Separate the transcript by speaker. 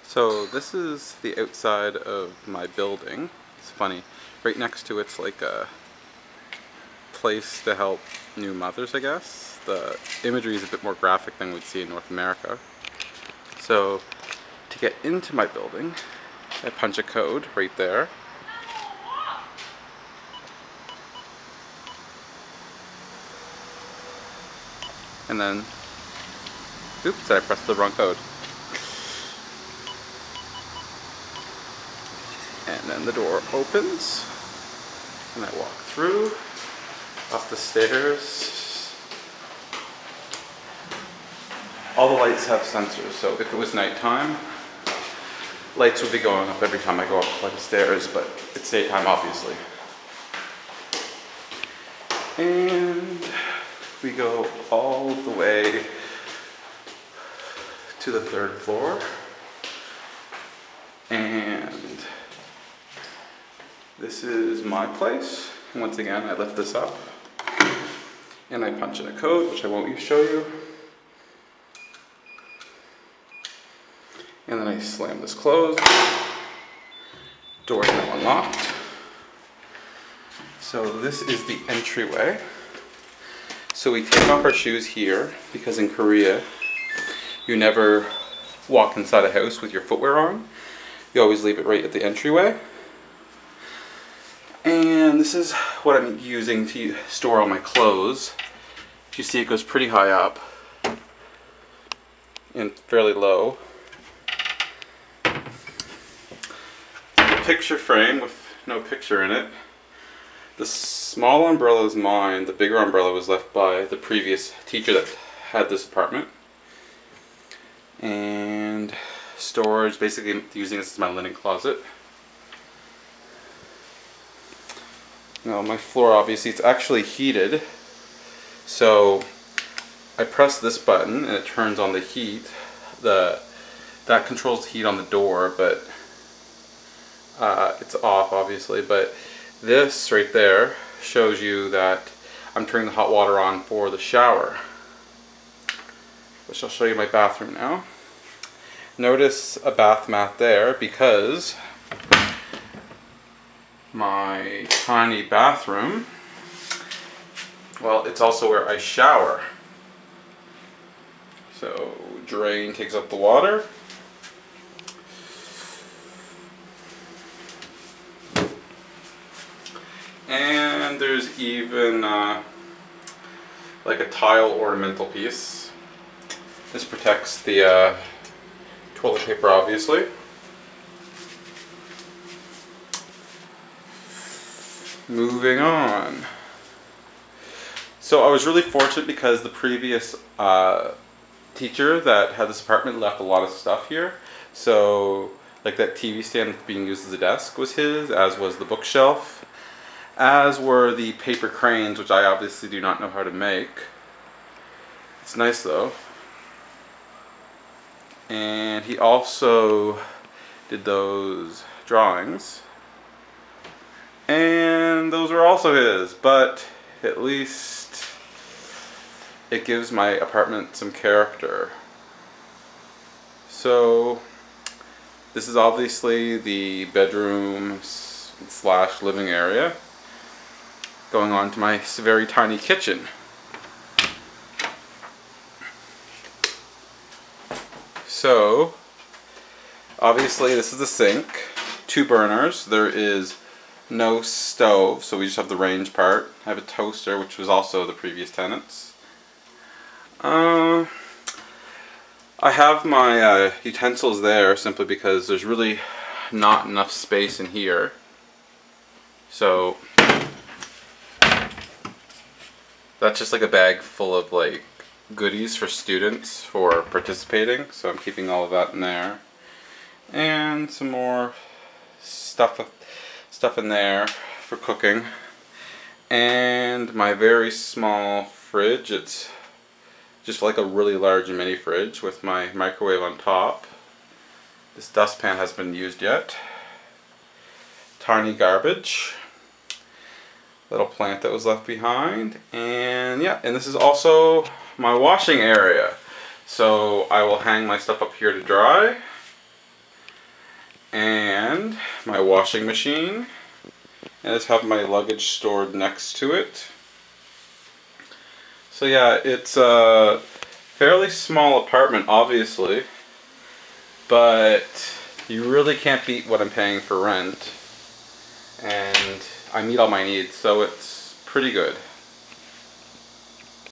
Speaker 1: So this is the outside of my building. It's funny. Right next to it's like a place to help new mothers, I guess. The imagery is a bit more graphic than we'd see in North America. So to get into my building, I punch a code right there. And then, oops, I pressed the wrong code. And then the door opens, and I walk through, up the stairs. All the lights have sensors, so if it was nighttime, lights would be going up every time I go up a flight of stairs, but it's daytime, obviously. And we go all the way to the 3rd floor. And this is my place. Once again, I lift this up and I punch in a code, which I won't show you. And then I slam this closed. Door is now unlocked. So this is the entryway. So we take off our shoes here because in Korea, you never walk inside a house with your footwear on. You always leave it right at the entryway. And this is what I'm using to store all my clothes. You see it goes pretty high up and fairly low. A picture frame with no picture in it. The small umbrella is mine. The bigger umbrella was left by the previous teacher that had this apartment. And storage, basically using this as my linen closet. Now my floor, obviously, it's actually heated. So I press this button and it turns on the heat. That controls the heat on the door, but it's off, obviously. But this right there shows you that I'm turning the hot water on for the shower, which I'll show you my bathroom now. Notice a bath mat there because my tiny bathroom, well, it's also where I shower. So drain takes up the water. And there's even like a tile ornamental piece. This protects the toilet paper, obviously. Moving on. So I was really fortunate because the previous teacher that had this apartment left a lot of stuff here. So like that TV stand that's being used as a desk was his, as was the bookshelf, as were the paper cranes, which I obviously do not know how to make. It's nice though. And he also did those drawings. And those are also his, but at least it gives my apartment some character. So this is obviously the bedroom / living area. Going on to my very tiny kitchen. So obviously this is the sink, 2 burners. There is no stove, so we just have the range part. I have a toaster, which was also the previous tenant's. I have my utensils there simply because there's really not enough space in here. So that's just like a bag full of like goodies for students for participating. So I'm keeping all of that in there. And some more stuff in there for cooking. And my very small fridge. It's just like a really large mini fridge with my microwave on top. This dustpan hasn't been used yet. Tiny garbage. Little plant that was left behind. And yeah, and this is also my washing area. So I will hang my stuff up here to dry. and my washing machine. And I just have my luggage stored next to it. So yeah, it's a fairly small apartment, obviously, but you really can't beat what I'm paying for rent. And I meet all my needs, so it's pretty good.